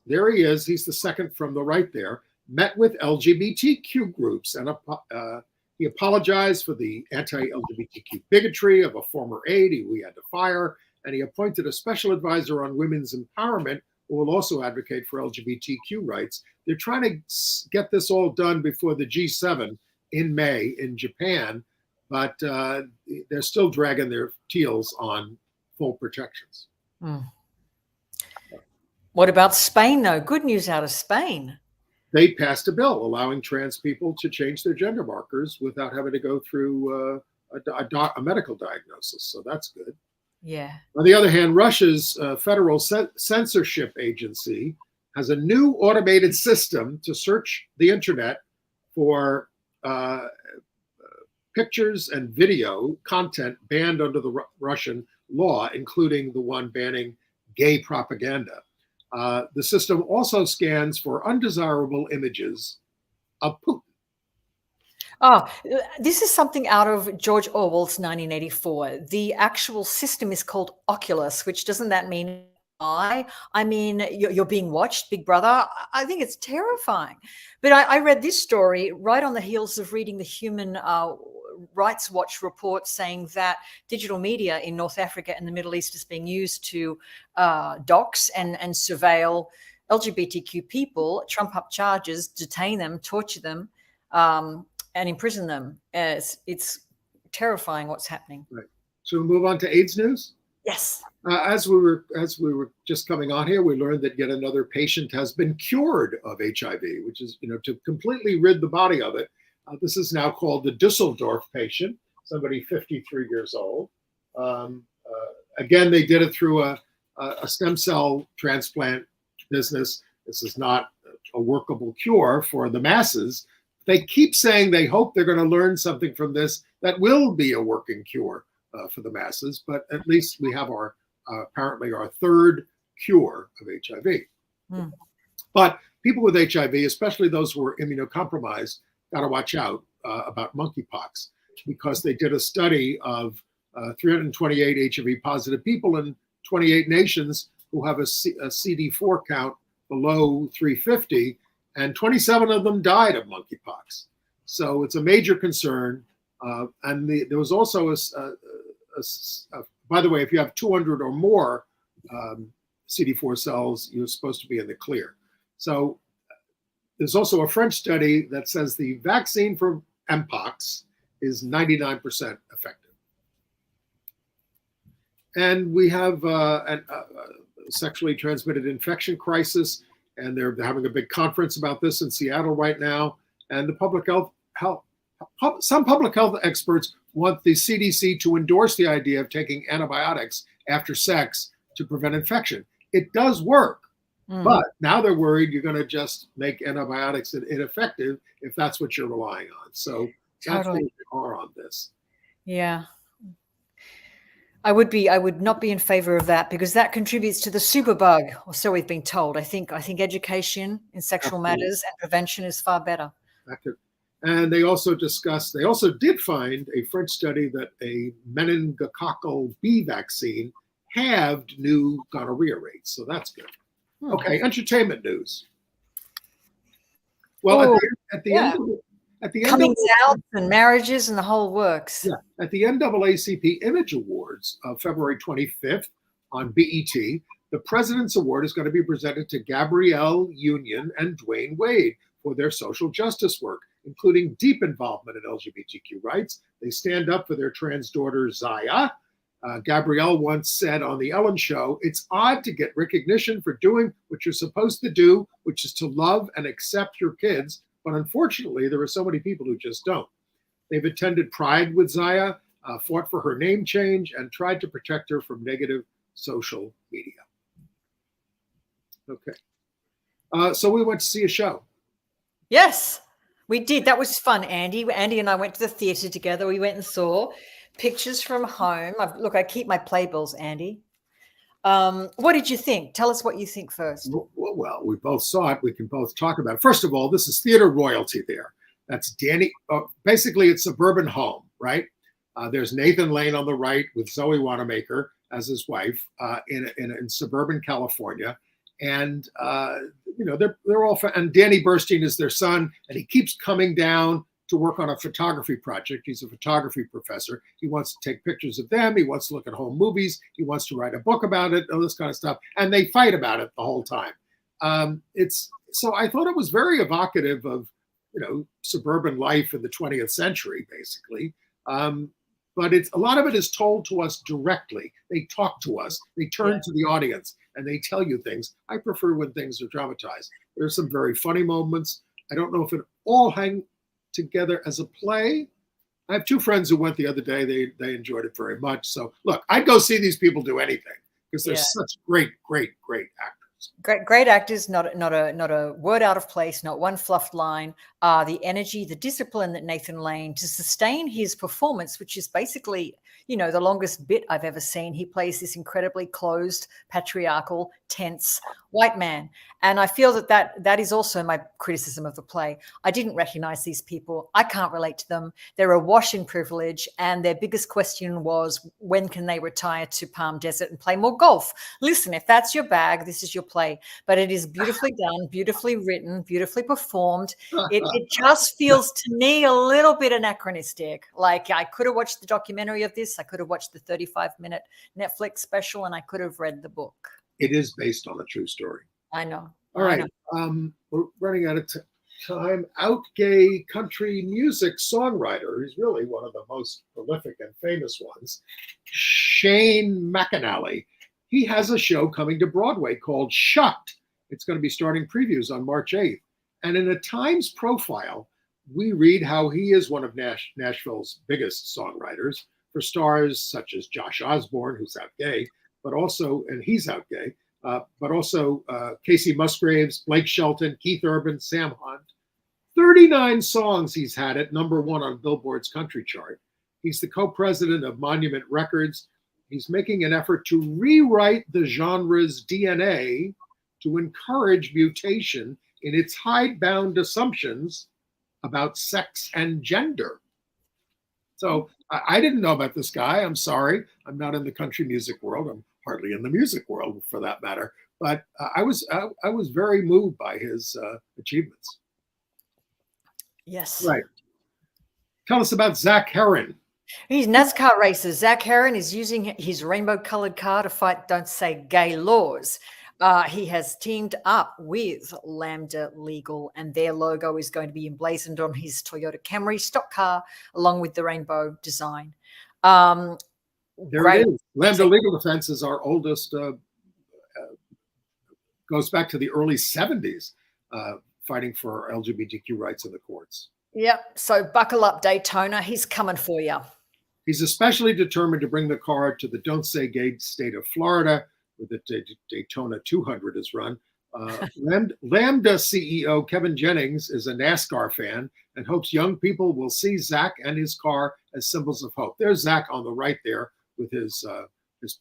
there he is. He's the second from the right there. Met with LGBTQ groups, and he apologized for the anti-LGBTQ bigotry of a former aide who he had to fire, and he appointed a special advisor on women's empowerment who will also advocate for LGBTQ rights. They're trying to get this all done before the G7 in May in Japan, but they're still dragging their heels on full protections. What about Spain, though? Good news out of Spain. They passed a bill allowing trans people to change their gender markers without having to go through a medical diagnosis. So that's good. Yeah. On the other hand, Russia's federal censorship agency has a new automated system to search the internet for pictures and video content banned under the Russian law, including the one banning gay propaganda. The system also scans for undesirable images of Putin. Oh, this is something out of George Orwell's 1984. The actual system is called Oculus, which doesn't that mean I mean, you're being watched, Big Brother. I think it's terrifying. But I read this story right on the heels of reading the Human Rights Watch report saying that digital media in North Africa and the Middle East is being used to dox and surveil LGBTQ people, trump up charges, detain them, torture them, and imprison them. It's terrifying what's happening. Right. Should we move on to AIDS news? Yes. As we were just coming on here, we learned that yet another patient has been cured of HIV, which is, to completely rid the body of it. This is now called the Dusseldorf patient, somebody 53 years old. Again, they did it through a stem cell transplant business. This is not a workable cure for the masses. They keep saying they hope they're going to learn something from this that will be a working cure for the masses, but at least we have our apparently our third cure of HIV. But people with HIV, especially those who are immunocompromised, got to watch out about monkeypox, because they did a study of 328 HIV positive people in 28 nations who have a CD4 count below 350, and 27 of them died of monkeypox. So it's a major concern. And there was also by the way, if you have 200 or more CD4 cells, you're supposed to be in the clear. So there's also a French study that says the vaccine for Mpox is 99% effective. And we have a sexually transmitted infection crisis, and they're having a big conference about this in Seattle right now. And the some public health experts want the CDC to endorse the idea of taking antibiotics after sex to prevent infection. It does work, but now they're worried you're going to just make antibiotics ineffective if that's what you're relying on. So that's where we are on this. Yeah. I would not be in favor of that, because that contributes to the superbug, or so we've been told. I think education in sexual matters and prevention is far better. And they also did find a French study that a meningococcal B vaccine halved new gonorrhea rates. So that's good. Okay, entertainment news. Well, at the end coming out and marriages and the whole works. Yeah, at the NAACP Image Awards of February 25th on BET, the President's Award is going to be presented to Gabrielle Union and Dwayne Wade for their social justice work, including deep involvement in LGBTQ rights. They stand up for their trans daughter, Zaya. Gabrielle once said on The Ellen Show, "It's odd to get recognition for doing what you're supposed to do, which is to love and accept your kids. But unfortunately, there are so many people who just don't." They've attended Pride with Zaya, fought for her name change, and tried to protect her from negative social media. Okay. So we went to see a show. Yes, we did. That was fun, Andy. Andy and I went to the theater together. We went and saw Pictures from Home. I keep my playbills, Andy. What did you think? Tell us what you think first. Well, we both saw it. We can both talk about it. First of all, this is theater royalty there. That's Danny. Basically, it's Suburban Home, right? There's Nathan Lane on the right with Zoe Wanamaker as his wife in suburban California. And, they're all, and Danny Burstein is their son, and he keeps coming down to work on a photography project. He's a photography professor. He wants to take pictures of them. He wants to look at home movies. He wants to write a book about it, all this kind of stuff. And they fight about it the whole time. So I thought it was very evocative of, suburban life in the 20th century, basically. But a lot of it is told to us directly. They talk to us. They turn to the audience and they tell you things. I prefer when things are dramatized. There's some very funny moments. I don't know if it all hang together as a play. I have two friends who went the other day. They enjoyed it very much. So look, I'd go see these people do anything because they're such great, great, great actors. Great actors, not a word out of place, not one fluffed line. The energy, the discipline that Nathan Lane to sustain his performance, which is basically, the longest bit I've ever seen. He plays this incredibly closed, patriarchal, tense white man. And I feel that is also my criticism of the play. I didn't recognize these people. I can't relate to them. They're awash in privilege. And their biggest question was, when can they retire to Palm Desert and play more golf? Listen, if that's your bag, this is your play. But it is beautifully done, beautifully written, beautifully performed. It just feels to me a little bit anachronistic. Like I could have watched the documentary of this. I could have watched the 35-minute Netflix special, and I could have read the book. It is based on a true story. I know. All right. We're running out of time. Out gay country music songwriter. He's really one of the most prolific and famous ones. Shane McAnally. He has a show coming to Broadway called Shucked. It's going to be starting previews on March 8th. And in a Times profile, we read how he is one of Nashville's biggest songwriters for stars such as Josh Osborne, who's out gay, but also, and he's out gay, but also Casey Musgraves, Blake Shelton, Keith Urban, Sam Hunt. 39 songs he's had at #1 on Billboard's country chart. He's the co-president of Monument Records. He's making an effort to rewrite the genre's DNA to encourage mutation in its hidebound assumptions about sex and gender. So I didn't know about this guy. I'm sorry. I'm not in the country music world. I'm hardly in the music world for that matter. But I was very moved by his achievements. Yes. Right. Tell us about Zach Herron. He's NASCAR racer. Zach Herron is using his rainbow-colored car to fight Don't Say Gay laws. He has teamed up with Lambda Legal, and their logo is going to be emblazoned on his Toyota Camry stock car, along with the rainbow design. There it is. Lambda Legal Defense is our oldest, goes back to the early 70s, fighting for LGBTQ rights in the courts. Yep. So buckle up, Daytona. He's coming for you. He's especially determined to bring the car to the Don't Say Gay state of Florida, where the Daytona 200 is run. Lambda CEO Kevin Jennings is a NASCAR fan and hopes young people will see Zach and his car as symbols of hope. There's Zach on the right there with his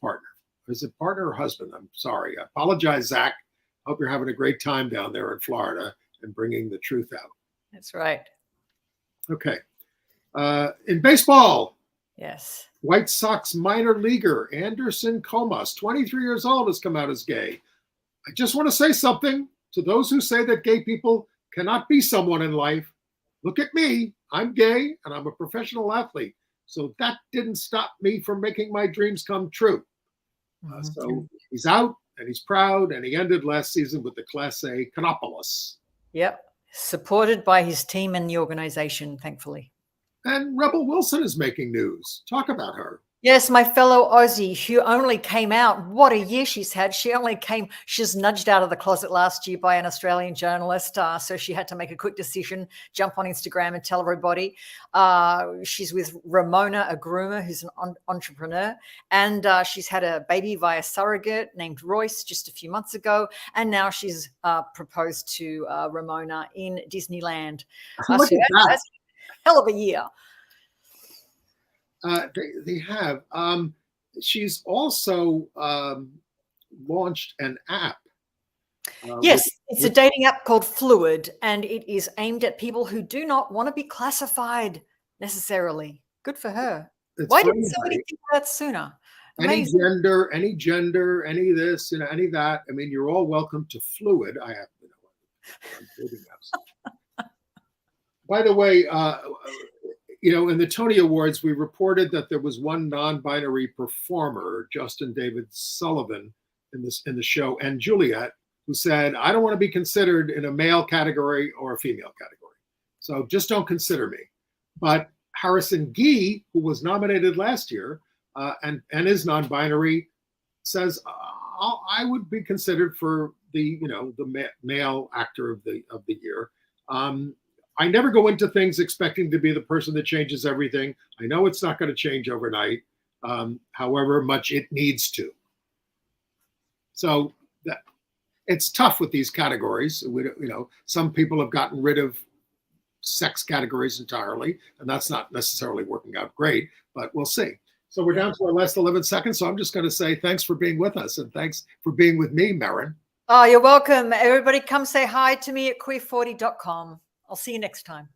partner. Is it partner or husband? I'm sorry. I apologize, Zach. Hope you're having a great time down there in Florida and bringing the truth out. That's right. Okay. In baseball, yes, White Sox minor leaguer Anderson Comas, 23 years old, has come out as gay. I just want to say something to those who say that gay people cannot be someone in life. Look at me. I'm gay and I'm a professional athlete. So that didn't stop me from making my dreams come true. So he's out and he's proud, and he ended last season with the Class A Canopolis. Yep. Supported by his team and the organization, thankfully. And Rebel Wilson is making news. Talk about her. Yes, my fellow Aussie who only came out. What a year she's had. She's nudged out of the closet last year by an Australian journalist. So she had to make a quick decision, jump on Instagram and tell everybody. She's with Ramona, a groomer who's an entrepreneur. And she's had a baby via surrogate named Royce just a few months ago. And now she's proposed to Ramona in Disneyland. Look at that. That's a hell of a year. They have. She's also launched an app. Yes, it's a dating app called Fluid, and it is aimed at people who do not want to be classified necessarily. Good for her. Why didn't somebody think of that sooner? Amazing. Any gender, any this, any that. I mean, you're all welcome to Fluid. I have, dating apps. By the way, in the Tony Awards, we reported that there was one non-binary performer, Justin David Sullivan, in the show, and Juliet, who said, "I don't want to be considered in a male category or a female category. So just don't consider me." But Harrison Gee, who was nominated last year and is non-binary, says, "I would be considered for the male actor of the year." I never go into things expecting to be the person that changes everything. I know it's not going to change overnight, however much it needs to. So it's tough with these categories. Some people have gotten rid of sex categories entirely, and that's not necessarily working out great, but we'll see. So we're down to our last 11 seconds. So I'm just going to say thanks for being with us, and thanks for being with me, Merryn. Oh, you're welcome. Everybody come say hi to me at queer40.com. I'll see you next time.